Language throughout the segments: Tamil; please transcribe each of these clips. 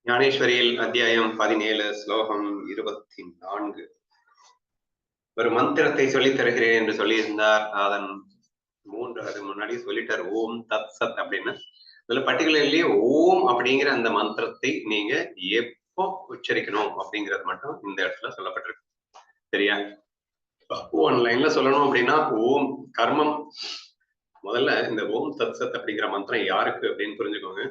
ஞானேஸ்வரியில் அத்தியாயம் 17 ஸ்லோகம் 24. ஒரு மந்திரத்தை சொல்லித் தருகிறேன் என்று சொல்லியிருந்தார். அதன் அது முன்னாடி சொல்லிட்டார், ஓம் தத் சத் அப்படின்னு. அதுல பர்டிகுலர்லி ஓம் அப்படிங்கிற அந்த மந்திரத்தை நீங்க எப்போ உச்சரிக்கணும் அப்படிங்கிறது மட்டும் இந்த இடத்துல சொல்லப்பட்டிருக்கு. சரியா? ஒன்லைன்ல சொல்லணும் அப்படின்னா, ஓம் கர்மம். முதல்ல இந்த ஓம் தத் சத் அப்படிங்கிற மந்திரம் யாருக்கு அப்படின்னு புரிஞ்சுக்கோங்க.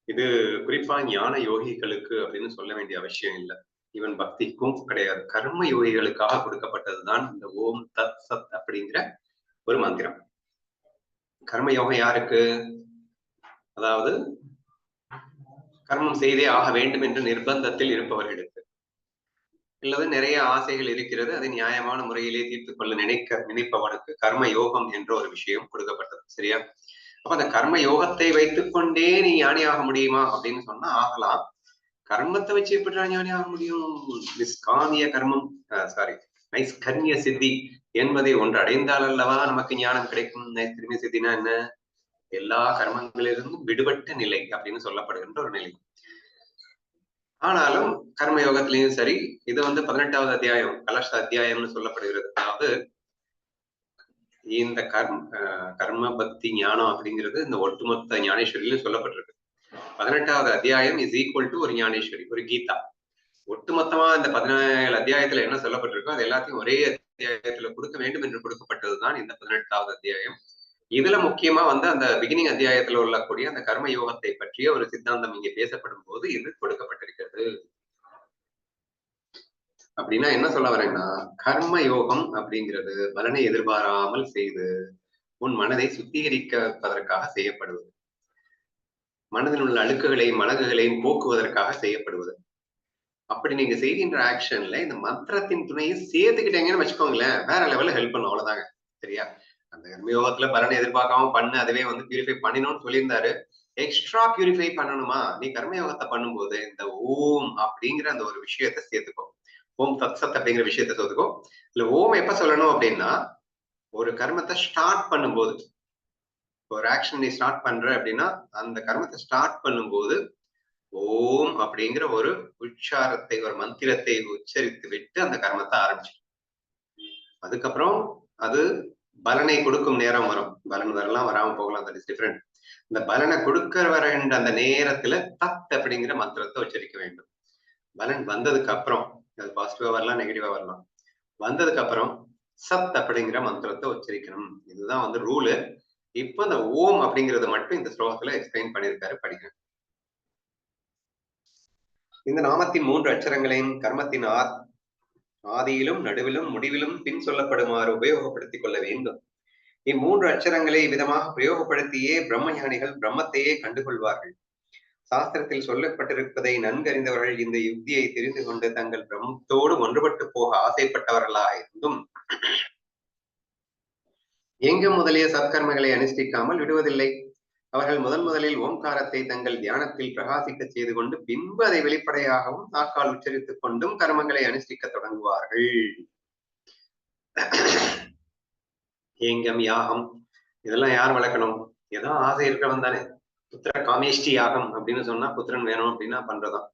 இது குறிப்பா ஞான யோகிகளுக்கு அப்படின்னு சொல்ல வேண்டிய அவசியம் இல்லை. ஈவன் பக்திக்கும் கிடையாது. கர்ம யோகிகளுக்காக கொடுக்கப்பட்டதுதான் இந்த ஓம் தத் சத் அப்படிங்கிற ஒரு மந்திரம். கர்ம யோகம் யாருக்கு? அதாவது கர்மம் செய்தே ஆக வேண்டும் என்று நிர்பந்தத்தில் இருப்பவர்களுக்கு, அல்லது நிறைய ஆசைகள் இருக்கிறது, அதை நியாயமான முறையிலே தீர்த்துக் கொள்ள நினைப்பவனுக்கு கர்ம யோகம் என்ற ஒரு விஷயம் கொடுக்கப்பட்டது. சரியா? அப்ப அந்த கர்ம யோகத்தை வைத்துக் கொண்டே நீ ஞானி ஆக முடியுமா அப்படின்னு சொன்னா ஆகலாம். கர்மத்தை வச்சு எப்படி ஞானி ஆக முடியும்? நிஷ்காமிய கர்மம், நைஷ்கர்மிய சித்தி என்பதை ஒன்று அடைந்தால் அல்லவா நமக்கு ஞானம் கிடைக்கும். நைஷ்கர்மிய சித்தினா என்ன? எல்லா கர்மங்களிலிருந்தும் விடுபட்ட நிலை அப்படின்னு சொல்லப்படுகின்ற ஒரு நிலை. ஆனாலும் கர்ம யோகத்திலையும் சரி, இது 18வது அத்தியாயம் கலச அத்தியாயம்னு சொல்லப்படுகிறது. அதாவது இந்த கர்ம பக்தி ஞானம் அப்படிங்கிறது இந்த ஒட்டுமொத்த ஞானேஸ்வரியிலும் சொல்லப்பட்டிருக்கு. 18வது அத்தியாயம் இஸ் ஈக்குவல் டு ஒரு ஞானேஸ்வரி, ஒரு கீதா. ஒட்டுமொத்தமா இந்த 17 அத்தியாயத்துல என்ன சொல்லப்பட்டிருக்கோ அது எல்லாத்தையும் ஒரே அத்தியாயத்துல கொடுக்க வேண்டும் என்று கொடுக்கப்பட்டதுதான் இந்த 18வது அத்தியாயம். இதுல முக்கியமா அந்த பிகினிங் அத்தியாயத்துல உள்ளக்கூடிய அந்த கர்ம யோகத்தை பற்றிய ஒரு சித்தாந்தம் இங்கே பேசப்படும் போது இது கொடுக்கப்பட்டிருக்கிறது. அப்படின்னா என்ன சொல்ல வரேன்னா, கர்ம யோகம் அப்படிங்கிறது பலனை எதிர்பாராமல் செய்து உன் மனதை சுத்திகரிப்பதற்காக செய்யப்படுவது, மனதில் உள்ள அழுக்குகளையும் மலகுகளையும் போக்குவதற்காக செய்யப்படுவது. அப்படி நீங்க செய்கின்ற ஆக்ஷன்ல இந்த மந்திரத்தின் துணையை சேர்த்துக்கிட்டீங்கன்னு வச்சுக்கோங்களேன், வேற லெவல்ல ஹெல்ப் பண்ணும். அவ்வளவுதாங்க. சரியா? அந்த கர்மயோகத்துல பலனை எதிர்பார்க்காம பண்ணு, அதுவே பியூரிஃபை பண்ணினோம்னு சொல்லியிருந்தாரு. எக்ஸ்ட்ரா பியூரிஃபை பண்ணணுமா? நீ கர்மயோகத்தை பண்ணும்போது இந்த ஓம் அப்படிங்கிற அந்த ஒரு விஷயத்த சேர்த்துக்கோ. ஓம் தத் சத் அப்படிங்கிற விஷயத்த சேர்த்துக்கோ. இல்ல ஓம் எப்ப சொல்லணும் அப்படின்னா, ஒரு கர்மத்தை ஸ்டார்ட் பண்ணும்போது, ஒரு ஆக்ஷன் நீ ஸ்டார்ட் பண்ற அப்படின்னா அந்த கர்மத்தை ஸ்டார்ட் பண்ணும்போது ஓம் அப்படிங்கிற ஒரு உச்சாரத்தை, ஒரு மந்திரத்தை உச்சரித்து விட்டு அந்த கர்மத்தை ஆரம்பிச்சு. அதுக்கப்புறம் அது பலனை கொடுக்கும் நேரம் வரும். பலன் வரலாம், வராம போகலாம், தட் இஸ் டிஃபரெண்ட். இந்த பலனை கொடுக்கிற வரன்ற அந்த நேரத்துல தத் அப்படிங்கிற மந்திரத்தை உச்சரிக்க வேண்டும். பலன் வந்ததுக்கு அப்புறம், அது பாசிட்டிவா வரலாம், நெகட்டிவா வரலாம், வந்ததுக்கு அப்புறம் சத் அப்படிங்கிற மந்திரத்தை உச்சரிக்கணும். இதுதான் ரூலு. இப்ப இந்த ஓம் அப்படிங்கறத மட்டும் இந்த ஸ்லோகத்துல எக்ஸ்பிளைன் பண்ணியிருக்காரு, படிக்கிறேன். இந்த நாமத்தின் 3 அட்சரங்களையும் கர்மத்தின் ஆதியிலும் நடுவிலும் முடிவிலும் பின் சொல்லப்படுமாறு உபயோகப்படுத்திக் கொள்ள வேண்டும். இம்மூன்று அட்சரங்களை விதமாக பிரயோகப்படுத்தியே பிரம்ம ஞானிகள் பிரம்மத்தையே கண்டுகொள்வார்கள். சாஸ்திரத்தில் சொல்லப்பட்டிருப்பதை நன்கறிந்தவர்கள் இந்த யுக்தியை தெரிந்து கொண்டு தங்கள் பிரம்மத்தோடு ஒன்றுபட்டு போக ஆசைப்பட்டவர்களாக இருந்தும் எங்கும் முதலிய சத்கர்மங்களை அனுஷ்டிக்காமல் விடுவதில்லை. அவர்கள் முதலில் ஓம்காரத்தை தங்கள் தியானத்தில் பிரகாசிக்க செய்து கொண்டு பின்பு அதை வெளிப்படையாகவும் நாக்கால் உச்சரித்துக் கொண்டும் கர்மங்களை அனுஷ்டிக்க தொடங்குவார்கள். ஏங்கம், யாகம் இதெல்லாம் யார் வளர்க்கணும்? ஏதோ ஆசை இருக்கிறவன் தானே. புத்திர காமேஷ்டி யாகம் அப்படின்னு சொன்னா புத்திரன் வேணும் அப்படின்னா பண்றதான்.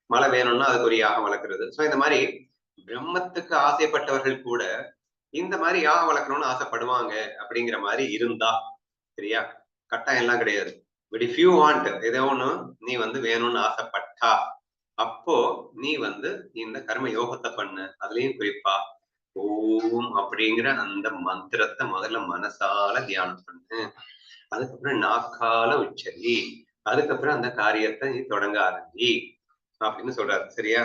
மழை வேணும்னா அதுக்கு ஒரு யாகம் வளர்க்கறது. சோ இந்த மாதிரி பிரம்மத்துக்கு ஆசைப்பட்டவர்கள் கூட இந்த மாதிரி யாகம் வளர்க்கணும்னு ஆசைப்படுவாங்க அப்படிங்கிற மாதிரி இருந்தா, சரியா? கட்டாயம் எல்லாம் கிடையாது. பட் இஃப் யூ வாண்ட், ஏதோ ஒண்ணு நீ வேணும்னு ஆசைப்பட்டா, அப்போ நீ இந்த கர்ம யோகத்தை பண்ணு. அதுலயும் குறிப்பா ஓம் அப்படிங்கிற அந்த மந்திரத்தை முதல்ல மனசால தியானம் பண்ணு. அதுக்கப்புறம் நாக்கால உச்சரி. அதுக்கப்புறம் அந்த காரியத்தை நீ தொடங்க ஆரம்பி அப்படின்னு சொல்றாரு. சரியா?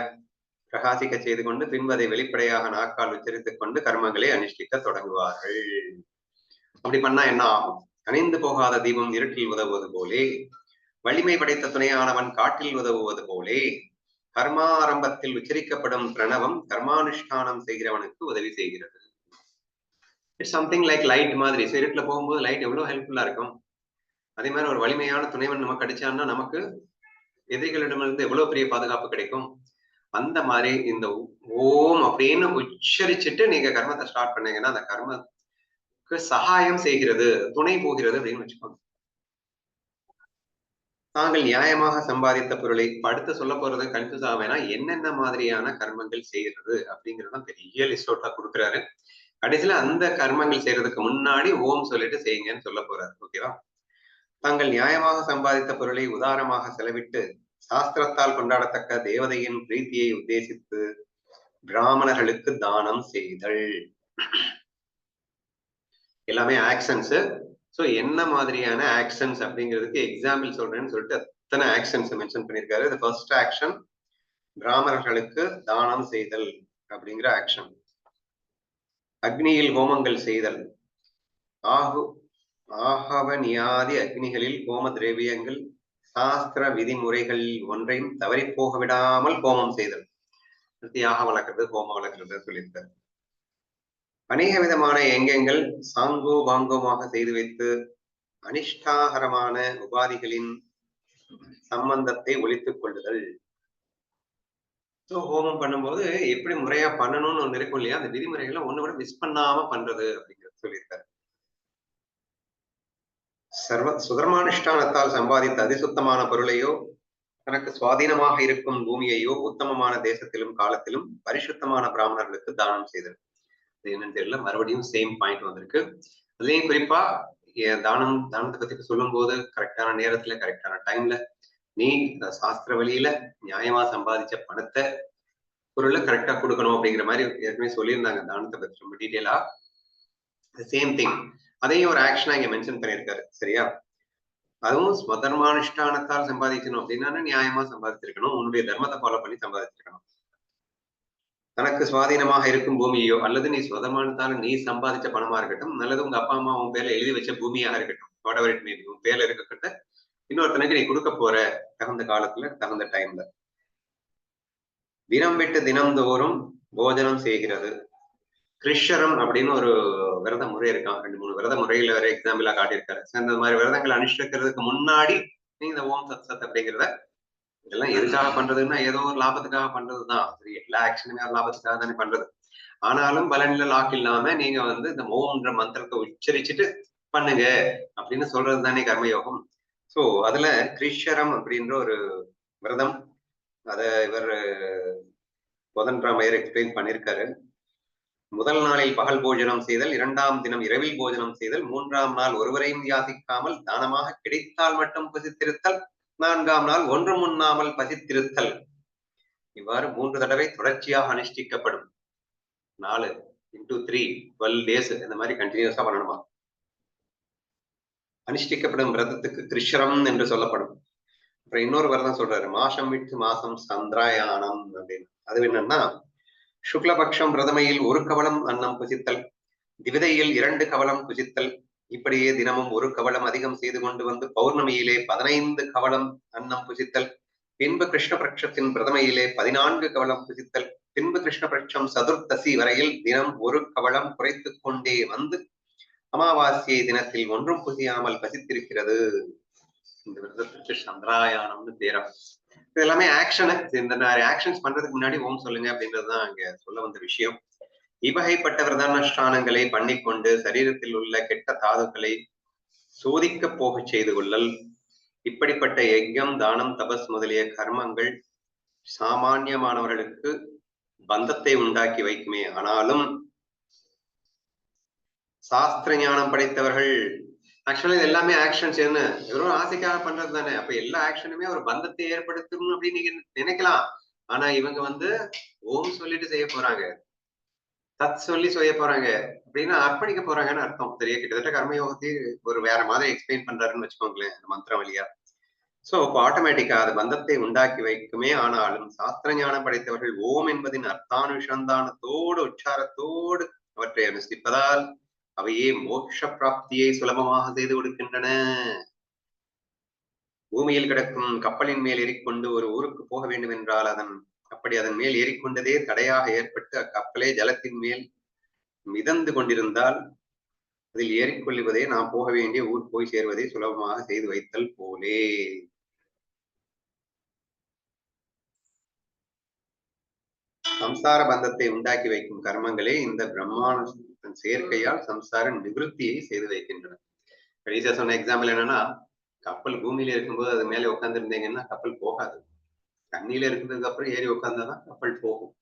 பிரகாசிக்க செய்து கொண்டு பின்பதை வெளிப்படையாக நாக்கால் உச்சரித்துக் கொண்டு கர்மங்களை அனுஷ்டிக்க தொடங்குவார்கள். அப்படி பண்ணா என்ன ஆகும்? அணைந்து போகாத தீபம் இருட்டில் உதவுவது போலே, வலிமை படைத்த துணையானவன் காட்டில் உதவுவது போலே, கர்மாரம்பத்தில் உச்சரிக்கப்படும் பிரணவம் கர்மானுஷ்டானம் செய்கிறவனுக்கு உதவி செய்கிறது. இட்ஸ் சம்திங் லைக் லைட் மாதிரி. இருட்டுல போகும்போது லைட் எவ்வளவு ஹெல்ப்ஃபுல்லா இருக்கும். அதே மாதிரி ஒரு வலிமையான துணைவன் நமக்கு கிடைச்சான்னா நமக்கு எதிரிகளிடமிருந்து எவ்வளவு பெரிய பாதுகாப்பு கிடைக்கும். அந்த மாதிரி இந்த ஓம் அப்படின்னு உச்சரிச்சுட்டு நீங்க கர்மத்தை ஸ்டார்ட் பண்ணீங்கன்னா அந்த கர்மத்துக்கு சகாயம் செய்கிறது, துணை போகிறது அப்படின்னு வச்சுக்கோங்க. தாங்கள் நியாயமாக சம்பாதித்த பொருளை அடுத்து சொல்ல போறது கன்ஃபியூஸ் ஆவேனா என்னென்ன மாதிரியான கர்மங்கள் செய்யறது அப்படிங்கறதான் பெரிய லிஸ்ட் அவுட்டா கொடுக்குறாரு. கடைசியில அந்த கர்மங்கள் செய்யறதுக்கு முன்னாடி ஓம் சொல்லிட்டு செய்யுங்கன்னு சொல்ல போறாரு. ஓகேவா? தாங்கள் நியாயமாக சம்பாதித்த பொருளை உதாரமாக செலவிட்டு சாஸ்திரத்தால் கொண்டாடத்தக்க தேவதையின் பிரீத்தியை உத்தேசித்து பிராமணர்களுக்கு தானம் செய்தல். எல்லாமே ஆக்ஷன்ஸ். சோ என்ன மாதிரியான ஆக்ஷன்ஸ் அப்படிங்கிறதுக்கு எக்ஸாம்பிள் சொல்றேன்னு சொல்லிட்டு அத்தனை ஆக்ஷன்ஸ் மென்ஷன் பண்ணியிருக்காரு. இது ஃபர்ஸ்ட் ஆக்ஷன் பிராமணர்களுக்கு தானம் செய்தல் அப்படிங்கிற ஆக்ஷன். அக்னியில் ஹோமங்கள் செய்தல். ஆகவனியாதி அக்னிகளில் ஹோம திரவியங்கள் சாஸ்திர விதிமுறைகளில் ஒன்றையும் தவறி போக விடாமல் ஹோமம் செய்தல். யாக வளர்க்கறது ஹோமம் வளர்க்கறது சொல்லியிருக்காரு. அநேக விதமான யங்கங்கள் சாங்கோ பாங்கோமாக செய்து வைத்து அனிஷ்டாகரமான உபாதிகளின் சம்பந்தத்தை ஒழித்துக் கொள்ளுதல். ஹோமம் பண்ணும்போது எப்படி முறையா பண்ணணும்னு ஒண்ணு இருக்கும் இல்லையா, அந்த விதிமுறைகளை ஒண்ணு கூட மிஸ் பண்ணாம பண்றது அப்படிங்கிறது சொல்லியிருக்காரு. சுதர்மானுஷ்டானத்தால் சம்பாதித்த அதிசுத்தமான பொருளையோ தனக்கு சுவாதீனமாக இருக்கும் பூமியையோ உத்தமமான தேசத்திலும் காலத்திலும் பரிசுத்தமான பிராமணர்களுக்கு தானம் செய்தல். என்னன்னு தெரியல, மறுபடியும் சேம் பாயிண்ட் வந்திருக்கு. அதுலயும் குறிப்பா தானத்தை பத்தி சொல்லும் போது கரெக்டான நேரத்துல கரெக்டான டைம்ல நீ சாஸ்திர வழியில நியாயமா சம்பாதிச்ச பணத்தை பொருளை கரெக்டா கொடுக்கணும் அப்படிங்கிற மாதிரி ஏற்கனவே சொல்லியிருந்தாங்க தானத்தை பத்தி ரொம்ப டீட்டெயிலா. சேம் திங் அதையும் ஒரு ஆக்ஷனா இங்க மென்ஷன் பண்ணியிருக்காரு. சரியா? அதுவும் ஸ்வதர்மானுஷ்டானத்தால் சம்பாதிக்கணும் அப்படின்னா நியாயமா சம்பாதிச்சிருக்கணும், உன்னுடைய தர்மத்தை ஃபாலோ பண்ணி சம்பாதிச்சிருக்கணும். தனக்கு சுவாதீனமாக இருக்கும் பூமியோ அல்லது நீ சுதமானத்தால நீ சம்பாதிச்ச பணமா இருக்கட்டும், அல்லது உங்க அப்பா அம்மா உன் பேர்ல எழுதி வச்ச பூமியாக இருக்கட்டும், whatever it may be, உன் பேர்ல இருக்கக்கிட்ட இன்னொருத்தனுக்கு நீ கொடுக்க போற தகுந்த காலத்துல தகுந்த டைம்ல. தினம் விட்டு தினம்தோறும் போஜனம் செய்கிறது. கிருஷ்ணரம் அப்படின்னு ஒரு விரத முறை இருக்கான். 2-3 விரத முறையில வேற எக்ஸாம்பிளா காட்டியிருக்காரு. இந்த மாதிரி விரதங்களை அனுஷ்டிக்கிறதுக்கு முன்னாடி நீ இந்த ஓம் சத் சத் அப்படிங்கிறத, இதெல்லாம் எதுக்காக பண்றதுன்னா ஏதோ ஒரு லாபத்துக்காக பண்றதுதான். சரி, எல்லா ஆக்ஷனுமே ஒரு லாபத்துக்காக தானே பண்றது. ஆனாலும் பலன்ல லாக் இல்லாம நீங்க இந்த ஓம்ன்ற மந்திரத்தை உச்சரிச்சுட்டு பண்ணுங்க அப்படின்னு சொல்றது தானே கர்மயோகம். சோ அதுல கிருஷ்ணரம் அப்படின்ற ஒரு விரதம், அத இவர் கோதண்டராமையர் எக்ஸ்பிளைன் பண்ணியிருக்காரு. முதல் நாளில் பகல் போஜனம் செய்தல், 2ஆம் தினம் இரவில் போஜனம் செய்தல், 3ஆம் நாள் ஒருவரையும் யாசிக்காமல் தானமாக கிடைத்தால் மட்டும் பசித்திருத்தல், 4ஆம் நாள் ஒன்றும் உண்ணாமல் பசித்திருத்தல். இவ்வாறு 3 தடவை தொடர்ச்சியாக அனுஷ்டிக்கப்படும். 4 into 3 12 days இந்த மாதிரி கண்டினியூஸா பண்ணணுமா. அனுஷ்டிக்கப்படும் விரதத்துக்கு கிருஷ்ணரம் என்று சொல்லப்படும். அப்புறம் இன்னொரு விரதம் சொல்றாரு, மாசம் விட்டு மாசம் சந்திராயானம் அப்படின்னு. அது என்னன்னா, சுக்லபக்ஷம் பிரதமையில் 1 கவளம் அன்னம் புசித்தல், திவிதையில் 2 கவளம் புசித்தல், இப்படியே தினமும் 1 கவளம் அதிகம் செய்து கொண்டு வந்து பௌர்ணமியிலே 15 கவளம் அன்னம் புசித்தல், பின்பு கிருஷ்ணபக்ஷத்தின் பிரதமையிலே 14 கவளம் புசித்தல், பின்பு கிருஷ்ணபக்ஷம் சதுர்த்தசி வரையில் தினம் 1 கவளம் குறைத்துக் கொண்டே வந்து அமாவாசை தினத்தில் ஒன்றும் புசியாமல் பசித்திருக்கிறது. இந்த விரதத்திற்கு சந்திராயானம்னு பேரம். இது எல்லாமே ஆக்ஷனு. இந்த ஆக்ஷன்ஸ் பண்றதுக்கு முன்னாடி ஓம் சொல்லுங்க அப்படின்றதுதான் அங்க சொல்ல வந்த விஷயம். இவ்வகைப்பட்ட விரதானுஷ்டானங்களை பண்ணிக்கொண்டு சரீரத்தில் உள்ள கெட்ட தாதுக்களை சோதிக்க போக செய்து கொள்ளல். இப்படிப்பட்ட யஜ்யம், தானம், தபஸ் முதலிய கர்மங்கள் சாமானியமானவர்களுக்கு பந்தத்தை உண்டாக்கி வைக்குமே. ஆனாலும் சாஸ்திர ஞானம் படைத்தவர்கள், ஆக்சுவலா இது எல்லாமே ஆக்ஷன்ஸ் என்ன வெறும் ஆசைக்காக பண்றது தானே. அப்ப எல்லா ஆக்ஷனுமே ஒரு பந்தத்தை ஏற்படுத்தணும் அப்படின்னு நீங்க நினைக்கலாம். ஆனா இவங்க ஓம் சொல்லிட்டு செய்ய போறாங்க, தத் சொல்லி செய்ய போறாங்க அப்படின்னா அர்ப்பணிக்க போறாங்கன்னு அர்த்தம். சரியா? கிட்டத்தட்ட கர்மயோகத்தை ஒரு வேற மாதிரி எக்ஸ்பிளைன் பண்றாருன்னு வச்சுக்கோங்களேன் அந்த மந்திரம் வழியா. சோ இப்போ ஆட்டோமேட்டிக்கா அது பந்தத்தை உண்டாக்கி வைக்குமே. ஆனாலும் சாஸ்திர ஞானம் படைத்தவர்கள் ஓம் என்பதின் அர்த்தானுசந்தானத்தோடு உச்சாரத்தோடு அவற்றை அனுஷ்டிப்பதால் அவையே மோட்ச பிராப்தியை சுலபமாக செய்து கொடுக்கின்றன. பூமியில் கிடக்கும் கப்பலின் மேல் ஏறிக்கொண்டு ஒரு ஊருக்கு போக வேண்டும் என்றால் அதன் மேல் ஏறிக்கொண்டதே தடையாக ஏற்பட்டு அக்கப்பலே ஜலத்தின் மேல் மிதந்து கொண்டிருந்தால் அதில் ஏறிக்கொள்ளுவதே நாம் போக வேண்டிய ஊர் போய் சேர்வதை சுலபமாக செய்து வைத்தல் போலே. சம்சார பந்தத்தை உண்டாக்கி வைக்கும் கர்மங்களே இந்த பிரம்மாண்ட சேர்க்கையால் சம்சார நிவிருத்தியை செய்து வைக்கின்றன. கடைசியா சொன்ன எக்ஸாம்பிள் என்னன்னா, கப்பல் பூமியில இருக்கும்போது அது மேலே உட்கார்ந்து இருந்தீங்கன்னா கப்பல் போகாது. தண்ணியில இருக்கிறதுக்கு அப்புறம் ஏறி உட்கார்ந்தாதான் கப்பல் போகும்.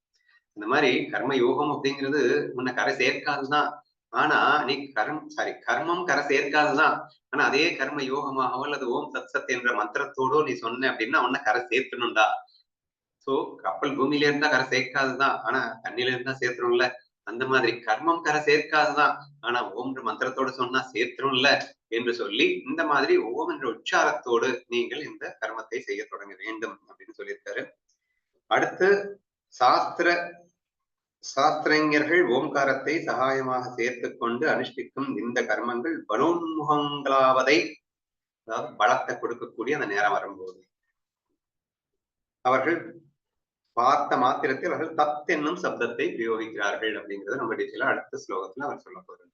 இந்த மாதிரி கர்ம யோகம் அப்படிங்கிறது உன்னை கரை சேர்க்காதுதான். ஆனா நீ கர்மம் கரை சேர்க்காதுதான். ஆனா அதே கர்ம யோகமாகவோ அல்லது ஓம் தத் சத் என்ற மந்திரத்தோடோ நீ சொன்ன அப்படின்னா உன்னை கரை சேர்க்கணும்டா. சோ கப்பல் பூமியில இருந்தா கரை சேர்க்காதுதான். ஆனா தண்ணியில இருந்தா சேர்த்துரும்ல. அந்த மாதிரி கர்மம் கரை சேர்க்காதுதான். ஆனா ஓம் மந்திரத்தோட சொன்னா சேர்த்துரும்ல என்று சொல்லி இந்த மாதிரி ஓம் என்ற உச்சாரத்தோடு நீங்கள் இந்த கர்மத்தை செய்ய தொடங்க வேண்டும் அப்படின்னு சொல்லியிருக்காரு. அடுத்து சாஸ்திர சாஸ்திரஞர்கள் ஓம்காரத்தை சகாயமாக சேர்த்துக் கொண்டு அனுஷ்டிக்கும் இந்த கர்மங்கள் பலோன்முகங்களாவதை, அதாவது பலத்தை கொடுக்கக்கூடிய அந்த நேரம் வரும்போது அவர்கள் பார்த்த மாத்திரத்தில் அவர்கள் தத் என்னும் சப்தத்தை பிரயோகிக்கிறார்கள் அப்படிங்கிறத நம்ம டீட்டெயிலா அடுத்த ஸ்லோகத்துல அவர் சொல்ல போறார்.